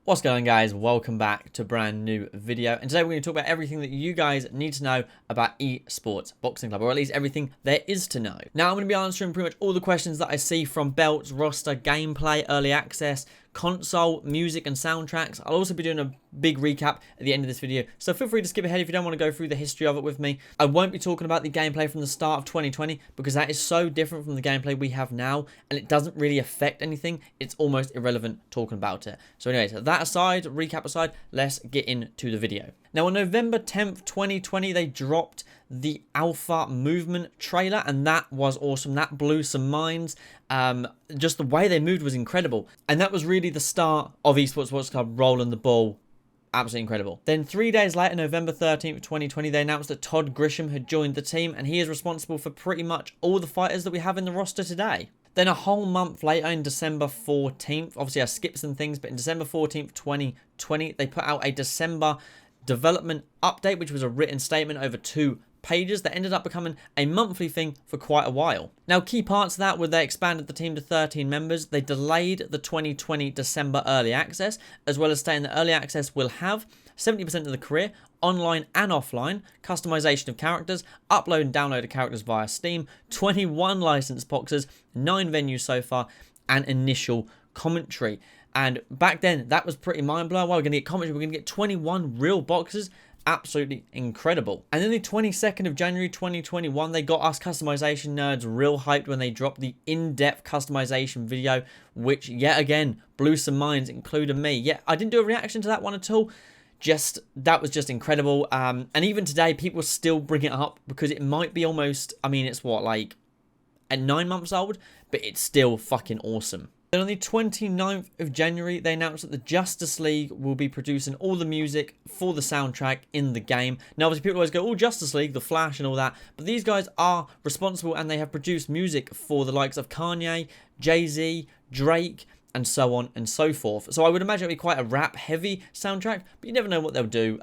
What's going on, guys? Welcome back to a brand new video, and today we're going to talk about everything that you guys need to know about ESports Boxing Club, or at least everything there is to know. Now I'm going to be answering pretty much all the questions that I see from belts, roster, gameplay, early access, console, music and soundtracks. I'll also be doing a big recap at the end of this video, so feel free to skip ahead if you don't want to go through the history of it with me. I won't be talking about the gameplay from the start of 2020 because that is so different from the gameplay we have now, and it doesn't really affect anything. It's almost irrelevant talking about it. So anyways, that aside, recap aside, let's get into the video. Now on November 10th, 2020, they dropped the Alpha Movement trailer, and that was awesome. That blew some minds. Just the way they moved was incredible, and that was really the start of ESports Boxing Club rolling the ball. Absolutely incredible. Then 3 days later, November 13th, 2020, they announced that Todd Grisham had joined the team, and he is responsible for pretty much all the fighters that we have in the roster today. Then a whole month later, in December 14th, obviously I skipped some things, but in December 14th, 2020, they put out a December development update, which was a written statement over 2 pages that ended up becoming a monthly thing for quite a while. Now, key parts of that were they expanded the team to 13 members, they delayed the 2020 December early access, as well as stating that early access will have 70% of the career, online and offline, customization of characters, upload and download of characters via Steam, 21 licensed boxes, 9 venues so far, and initial commentary. And back then, that was pretty mind-blowing. Well, we're going to get commentary, we're going to get 21 real boxes. Absolutely incredible. And then the 22nd of January 2021, they got us customization nerds real hyped when they dropped the in-depth customization video, which yet again blew some minds, including me. Yeah, I didn't do a reaction to that one at all. That was just incredible. And even today, people still bring it up because it might be almost, I mean, it's what, like at 9 months old, but it's still fucking awesome. Then on the 29th of January, they announced that the Justice League will be producing all the music for the soundtrack in the game. Now, obviously, people always go, oh, Justice League, The Flash and all that. But these guys are responsible, and they have produced music for the likes of Kanye, Jay-Z, Drake, and so on and so forth. So I would imagine it'll be quite a rap-heavy soundtrack, but you never know what they'll do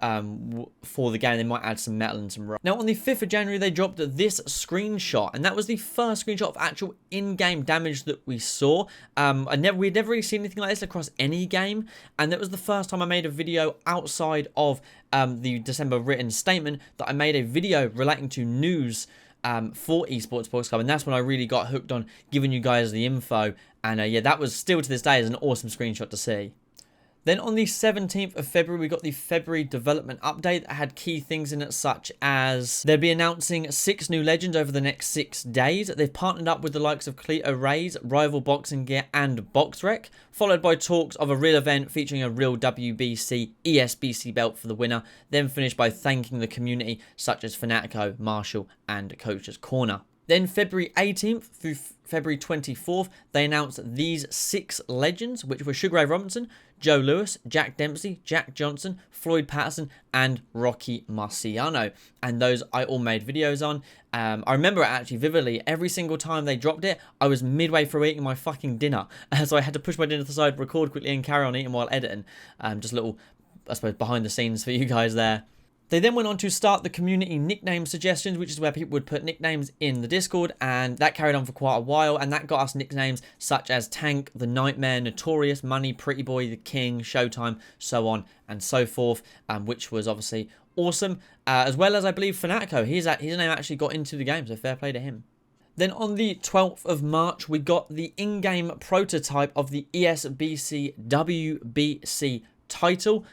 for the game. They might add some metal and some rock. Now, on the 5th of January, they dropped this screenshot, and that was the first screenshot of actual in-game damage that we saw. We'd never really seen anything like this across any game, and that was the first time I made a video outside of the December written statement that I made a video relating to news for ESports Boxing Club, and that's when I really got hooked on giving you guys the info. And yeah, that was still to this day is an awesome screenshot to see. Then on the 17th of February, we got the February development update that had key things in it, such as they'll be announcing 6 new legends over the next 6 days. They've partnered up with the likes of Cleto Rays, Rival Boxing Gear, and BoxRec, followed by talks of a real event featuring a real WBC ESBC belt for the winner, then finished by thanking the community, such as Fanatico, Marshall, and Coach's Corner. Then February 18th through February 24th, they announced these 6 legends, which were Sugar Ray Robinson, Joe Lewis, Jack Dempsey, Jack Johnson, Floyd Patterson, and Rocky Marciano. And those I all made videos on. I remember it actually vividly. Every single time they dropped it, I was midway through eating my fucking dinner. So I had to push my dinner to the side, record quickly, and carry on eating while editing. Just a little, I suppose, behind the scenes for you guys there. They then went on to start the community nickname suggestions, which is where people would put nicknames in the Discord, and that carried on for quite a while, and that got us nicknames such as Tank, The Nightmare, Notorious, Money, Pretty Boy, The King, Showtime, so on and so forth, which was obviously awesome, as well as I believe Fanatico. His name actually got into the game, so fair play to him. Then on the 12th of March, we got the in-game prototype of the ESBC WBC title,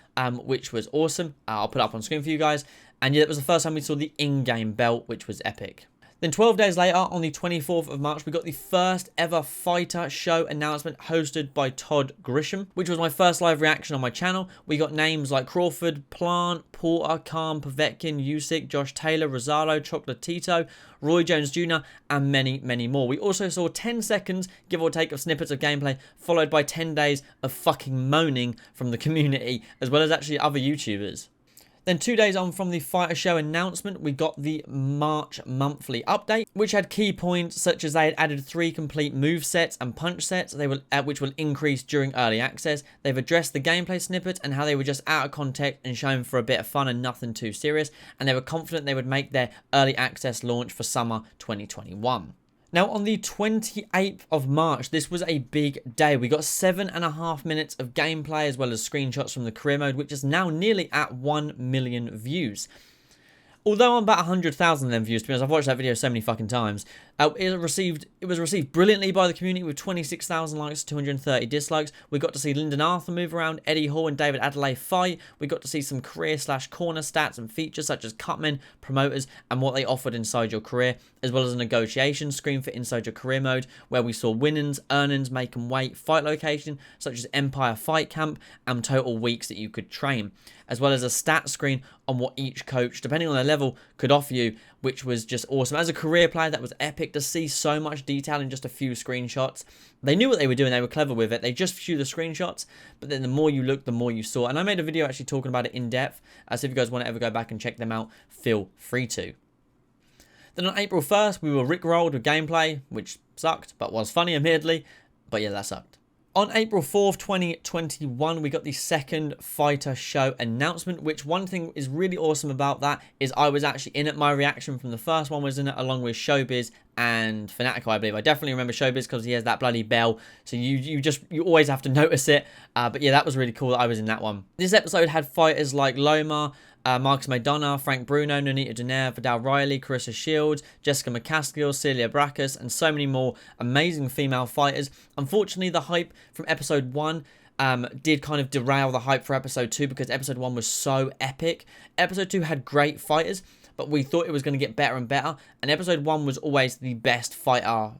which was awesome. I'll put it up on screen for you guys. And yeah, it was the first time we saw the in-game belt, which was epic. Then 12 days later, on the 24th of March, we got the first ever fighter show announcement hosted by Todd Grisham, which was my first live reaction on my channel. We got names like Crawford, Plant, Porter, Khan, Povetkin, Usyk, Josh Taylor, Rosado, Chocolatito, Roy Jones Jr., and many, many more. We also saw 10 seconds, give or take, of snippets of gameplay, followed by 10 days of fucking moaning from the community, as well as actually other YouTubers. Then 2 days on from the fighter show announcement, we got the March monthly update, which had key points such as they had added 3 complete move sets and punch sets, which will increase during early access. They've addressed the gameplay snippets and how they were just out of context and shown for a bit of fun and nothing too serious, and they were confident they would make their early access launch for summer 2021. Now, on the 28th of March, this was a big day. We got 7.5 minutes of gameplay as well as screenshots from the career mode, which is now nearly at 1 million views. Although I'm about 100,000 of them views, to be honest, I've watched that video so many fucking times. It was received brilliantly by the community with 26,000 likes, 230 dislikes. We got to see Lyndon Arthur move around, Eddie Hall and David Adelaide fight. We got to see some career/corner stats and features such as cutmen, promoters, and what they offered inside your career, as well as a negotiation screen for inside your career mode, where we saw winnings, earnings, make and weight, fight location, such as Empire Fight Camp, and total weeks that you could train, as well as a stat screen on what each coach, depending on their level, could offer you, which was just awesome. As a career player, that was epic to see so much detail in just a few screenshots. They knew what they were doing, they were clever with it. They just showed the screenshots, but then the more you looked, the more you saw. And I made a video actually talking about it in depth, so if you guys want to ever go back and check them out, feel free to. Then on April 1st, we were rickrolled with gameplay, which sucked, but was funny admittedly. But yeah, that sucked. On April 4th, 2021, we got the second fighter show announcement, which one thing is really awesome about that is I was actually in it. My reaction from the first one was in it, along with Showbiz and Fanatico, I believe. I definitely remember Showbiz because he has that bloody bell, so you always have to notice it. But yeah, that was really cool that I was in that one. This episode had fighters like Loma, Marcus Maidana, Frank Bruno, Nonita Donaire, Vidal Riley, Carissa Shields, Jessica McCaskill, Celia Brackus, and so many more amazing female fighters. Unfortunately, the hype from episode 1 did kind of derail the hype for episode 2 because episode 1 was so epic. Episode 2 had great fighters, but we thought it was going to get better and better, and episode 1 was always the best fighter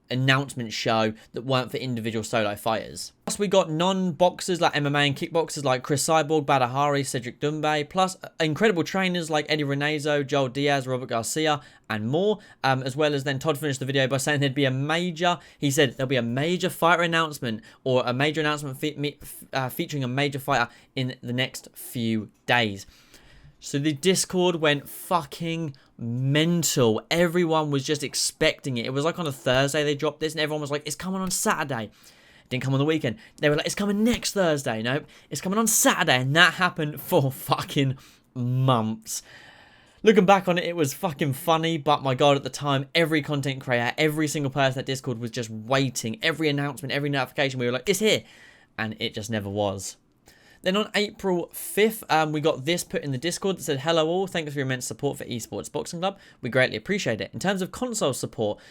announcement show that weren't for individual solo fighters. Plus, we got non-boxers like MMA and kickboxers like Chris Cyborg, Badahari, Cedric Doumbé, plus incredible trainers like Eddie Renezo, Joel Diaz, Robert Garcia, and more, as well as then Todd finished the video by saying there'd be a major, he said there'll be a major fighter announcement, or a major announcement featuring a major fighter in the next few days. So the Discord went fucking mental. Everyone was just expecting it. It was like on a Thursday they dropped this, and everyone was like, it's coming on Saturday. It didn't come on the weekend. They were like, it's coming next Thursday. Nope, it's coming on Saturday. And that happened for fucking months. Looking back on it, it was fucking funny, but my god, at the time, every content creator, every single person at Discord was just waiting. Every announcement, every notification, we were like, it's here. And it just never was. Then on April 5th, we got this put in the Discord that said, hello all, thanks for your immense support for ESports Boxing Club. We greatly appreciate it. In terms of console support,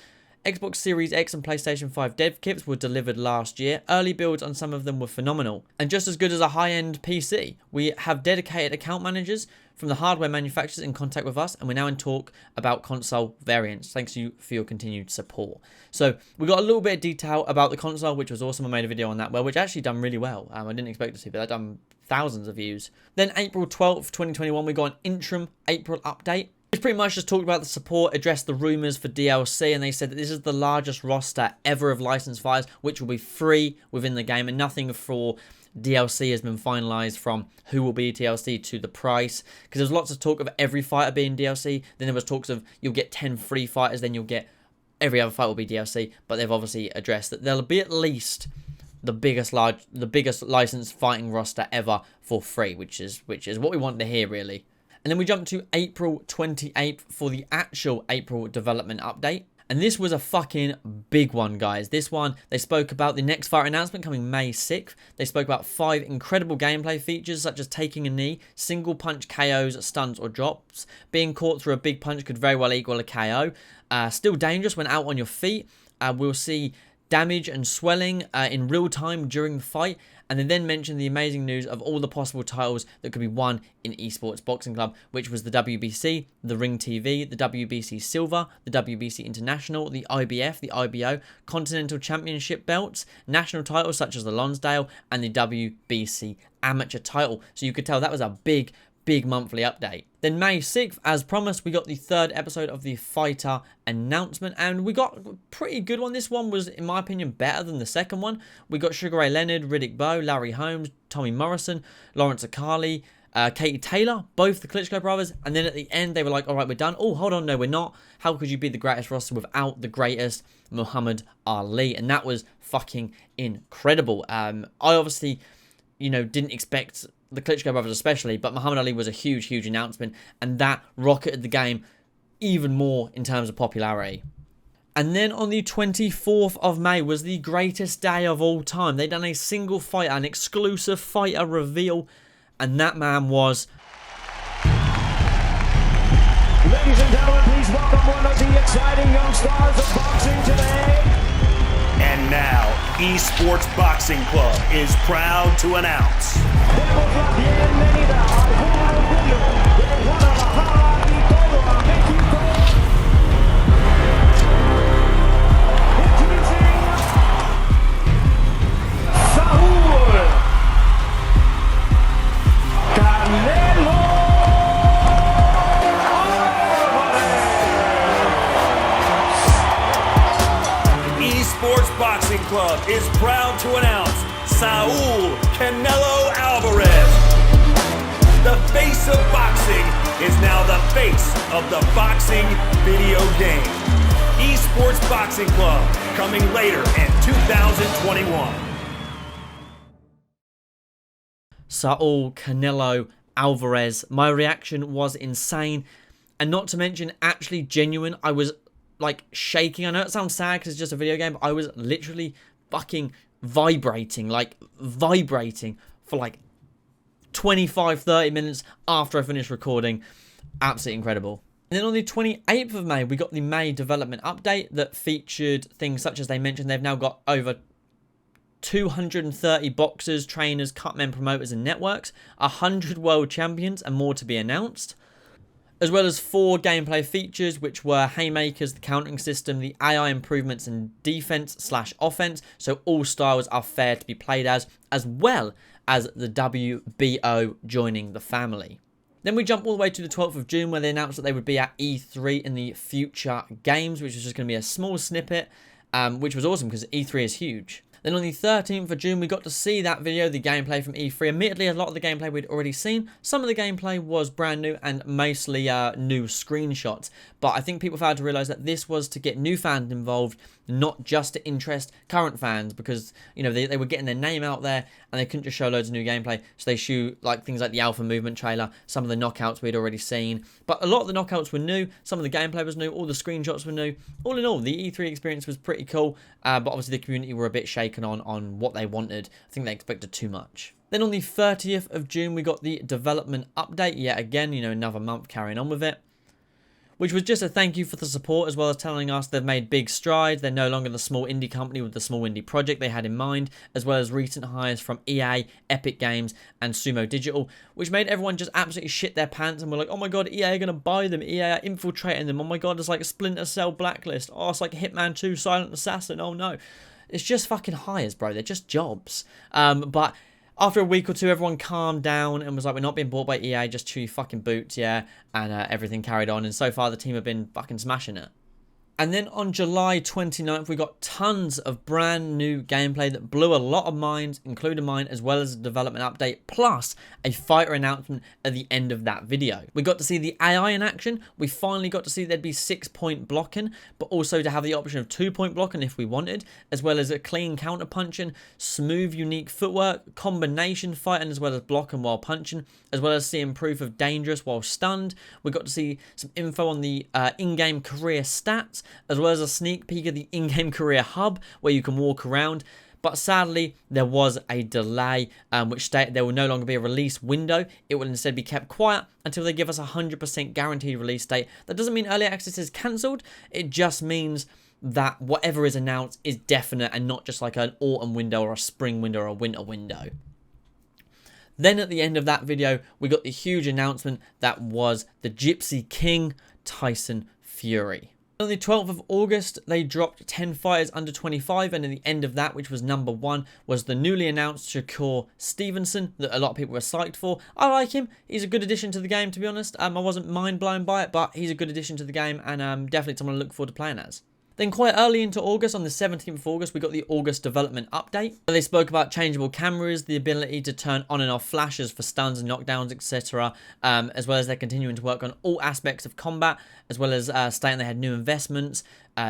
Xbox Series X and PlayStation 5 dev kits were delivered last year. Early builds on some of them were phenomenal, and just as good as a high-end PC. We have dedicated account managers from the hardware manufacturers in contact with us, and we're now in talk about console variants. Thanks you for your continued support. So we got a little bit of detail about the console, which was awesome. I made a video on that, which actually done really well. I didn't expect it to, but that done thousands of views. Then April 12th, 2021, we got an interim April update. It's pretty much just talked about the support, addressed the rumours for DLC, and they said that this is the largest roster ever of licensed fighters, which will be free within the game, and nothing for DLC has been finalised from who will be DLC to the price, because there's lots of talk of every fighter being DLC, then there was talks of you'll get 10 free fighters, then you'll get every other fight will be DLC, but they've obviously addressed that there'll be at least the biggest licensed fighting roster ever for free, which is what we want to hear, really. And then we jump to April 28th for the actual April development update. And this was a fucking big one, guys. This one, they spoke about the next fighter announcement coming May 6th. They spoke about 5 incredible gameplay features, such as taking a knee, single punch KOs, stuns, or drops. Being caught through a big punch could very well equal a KO. Still dangerous when out on your feet. We'll see damage and swelling in real time during the fight. And they then mentioned the amazing news of all the possible titles that could be won in ESports Boxing Club, which was the WBC, the Ring TV, the WBC Silver, the WBC International, the IBF, the IBO, Continental Championship belts, national titles such as the Lonsdale, and the WBC Amateur title. So you could tell that was a big monthly update. Then May 6th, as promised, we got the 3rd episode of the fighter announcement, and we got a pretty good one. This one was, in my opinion, better than the second one. We got Sugar Ray Leonard, Riddick Bowe, Larry Holmes, Tommy Morrison, Lawrence Akali, Katie Taylor, both the Klitschko brothers, and then at the end they were like, all right, we're done. Oh, hold on, no, we're not. How could you be the greatest roster without the greatest Muhammad Ali? And that was fucking incredible. I obviously, didn't expect the Klitschko brothers especially, but Muhammad Ali was a huge announcement, and that rocketed the game even more in terms of popularity. And then on the 24th of May was the greatest day of all time. They done a single fighter, an exclusive fighter reveal, and that man was... Ladies and gentlemen, please welcome one of the exciting young stars of boxing today. And now, ESports Boxing Club is proud to announce... ESports Boxing Club is proud to announce Saul Canelo Alvarez. The face of boxing is now the face of the boxing video game. ESports Boxing Club coming later in 2021. Saul Canelo Alvarez. My reaction was insane, and not to mention actually genuine. I was like shaking. I know it sounds sad because it's just a video game, but I was literally fucking vibrating for like 25-30 minutes after I finished recording. Absolutely incredible. And then on the 28th of May, we got the May development update that featured things such as they mentioned they've now got over 230 boxers, trainers, cutmen, promoters, and networks, 100 world champions, and more to be announced, as well as 4 gameplay features, which were haymakers, the countering system, the AI improvements, and defense/offense. So all styles are fair to be played as well as the WBO joining the family. Then we jump all the way to the 12th of June, where they announced that they would be at E3 in the future games, which was just going to be a small snippet, which was awesome because E3 is huge. Then on the 13th of June, we got to see that video, the gameplay from E3. Admittedly, a lot of the gameplay we'd already seen. Some of the gameplay was brand new and mostly new screenshots. But I think people failed to realise that this was to get new fans involved, not just to interest current fans, because, you know, they were getting their name out there and they couldn't just show loads of new gameplay. So they shoot like things like the Alpha Movement trailer, some of the knockouts we'd already seen. But a lot of the knockouts were new, some of the gameplay was new, all the screenshots were new. All in all, the E3 experience was pretty cool, but obviously the community were a bit shaken on what they wanted. I think they expected too much. Then on the 30th of June, we got the development update. Yet again, you know, another month carrying on with it, which was just a thank you for the support, as well as telling us they've made big strides. They're no longer the small indie company with the small indie project they had in mind, as well as recent hires from EA, Epic Games, and Sumo Digital, which made everyone just absolutely shit their pants and were like, oh my god, EA are going to buy them, EA are infiltrating them, oh my god, it's like a Splinter Cell Blacklist, oh, it's like Hitman 2 Silent Assassin, oh no. It's just fucking hires, bro. They're just jobs. But after a week or two, everyone calmed down and was like, we're not being bought by EA, just chew your fucking boots, yeah. And everything carried on. And so far, the team have been fucking smashing it. And then on July 29th, we got tons of brand new gameplay that blew a lot of minds, including mine, as well as a development update, plus a fighter announcement at the end of that video. We got to see the AI in action. We finally got to see there'd be 6-point blocking, but also to have the option of 2-point blocking if we wanted, as well as a clean counter punching, smooth, unique footwork, combination fighting, as well as blocking while punching, as well as seeing proof of dangerous while stunned. We got to see some info on the in-game career stats, as well as a sneak peek of the in-game career hub where you can walk around. But sadly, there was a delay, which stated there will no longer be a release window. It will instead be kept quiet until they give us a 100% guaranteed release date. That doesn't mean early access is cancelled. It just means that whatever is announced is definite and not just like an autumn window or a spring window or a winter window. Then at the end of that video, we got the huge announcement that was the Gypsy King, Tyson Fury. On the 12th of August, they dropped 10 fighters under 25, and at the end of that, which was number 1, was the newly announced Shakur Stevenson that a lot of people were psyched for. I like him. He's a good addition to the game, to be honest. I wasn't mind blown by it, but he's a good addition to the game, and definitely someone to look forward to playing as. Then quite early into August, on the 17th of August, we got the August development update. They spoke about changeable cameras, the ability to turn on and off flashes for stuns and knockdowns, etc. As well as they're continuing to work on all aspects of combat, as well as stating they had new investments,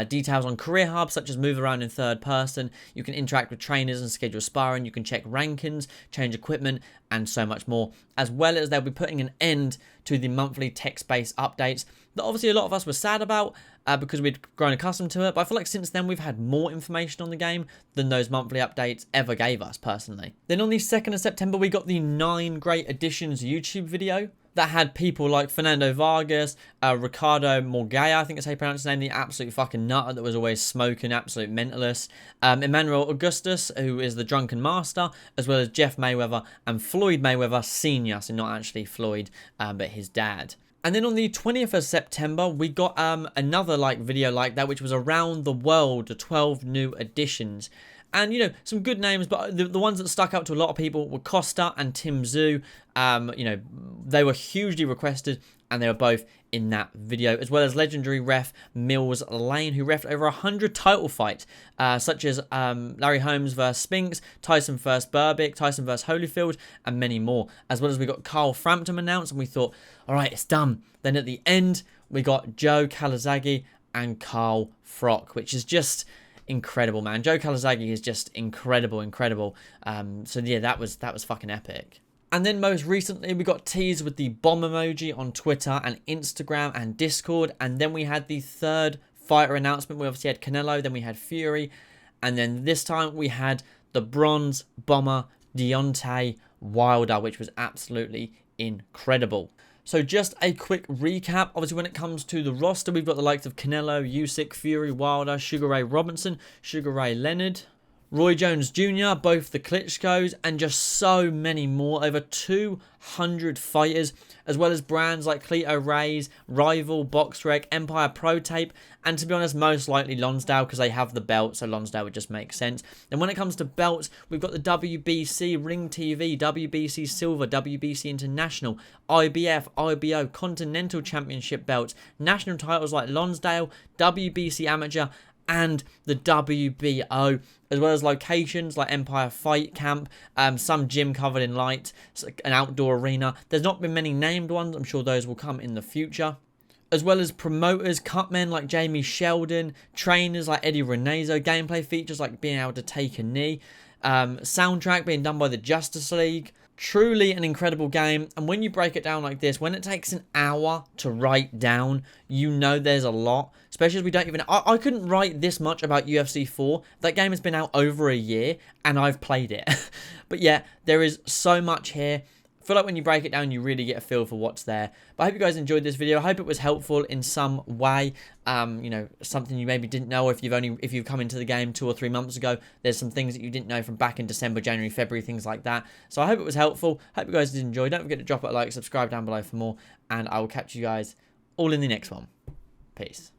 details on career hubs, such as move around in third person. You can interact with trainers and schedule sparring. You can check rankings, change equipment, and so much more. As well as they'll be putting an end to the monthly text-based updates that obviously a lot of us were sad about because we'd grown accustomed to it. But I feel like since then we've had more information on the game than those monthly updates ever gave us personally. Then on the 2nd of September, we got the 9 Great Additions YouTube video that had people like Fernando Vargas, Ricardo Morgaya, I think that's how you pronounce his name, the absolute fucking nutter that was always smoking, absolute mentalist, Emmanuel Augustus, who is the drunken master, as well as Jeff Mayweather and Floyd Mayweather Sr., so not actually Floyd, but his dad. And then on the 20th of September, we got another video like that, which was around the world, the 12 new additions. And, you know, some good names, but the ones that stuck out to a lot of people were Costa and Tim Zhu. You know, they were hugely requested, and they were both in that video, as well as legendary ref Mills Lane, who refed over 100 title fights, such as Larry Holmes vs. Spinks, Tyson vs. Burbick, Tyson vs. Holyfield, and many more. As well as we got Carl Frampton announced, and we thought, all right, it's done. Then at the end, we got Joe Calzaghe and Carl Froch, which is just incredible, man. Joe Calzaghe is just incredible. So yeah, that was fucking epic. And then most recently, we got teased with the bomb emoji on Twitter and Instagram and Discord. And then we had the 3rd fighter announcement. We obviously had Canelo, then we had Fury. And then this time we had the bronze bomber Deontay Wilder, which was absolutely incredible. So just a quick recap. Obviously, when it comes to the roster, we've got the likes of Canelo, Usyk, Fury, Wilder, Sugar Ray Robinson, Sugar Ray Leonard, Roy Jones Jr., both the Klitschko's, and just so many more. Over 200 fighters, as well as brands like Cleto Ray's, Rival, BoxRec, Empire Pro Tape, and to be honest, most likely Lonsdale, because they have the belt, so Lonsdale would just make sense. And when it comes to belts, we've got the WBC, Ring TV, WBC Silver, WBC International, IBF, IBO, Continental Championship belts, national titles like Lonsdale, WBC Amateur, and the WBO, as well as locations like Empire Fight Camp, some gym covered in light, an outdoor arena. There's not been many named ones. I'm sure those will come in the future. As well as promoters, cutmen like Jamie Sheldon, trainers like Eddie Renezo, gameplay features like being able to take a knee, soundtrack being done by the Justice League. Truly an incredible game, and when you break it down like this, when it takes an hour to write down, you know there's a lot, especially as we don't even... I couldn't write this much about UFC 4. That game has been out over a year, and I've played it. But yeah, there is so much here. I feel like when you break it down, you really get a feel for what's there. But I hope you guys enjoyed this video. I hope it was helpful in some way. You know, something you maybe didn't know if you've come into the game 2 or 3 months ago. There's some things that you didn't know from back in December, January, February, things like that. So I hope it was helpful. Hope you guys did enjoy. Don't forget to drop a like, subscribe down below for more, and I will catch you guys all in the next one. Peace.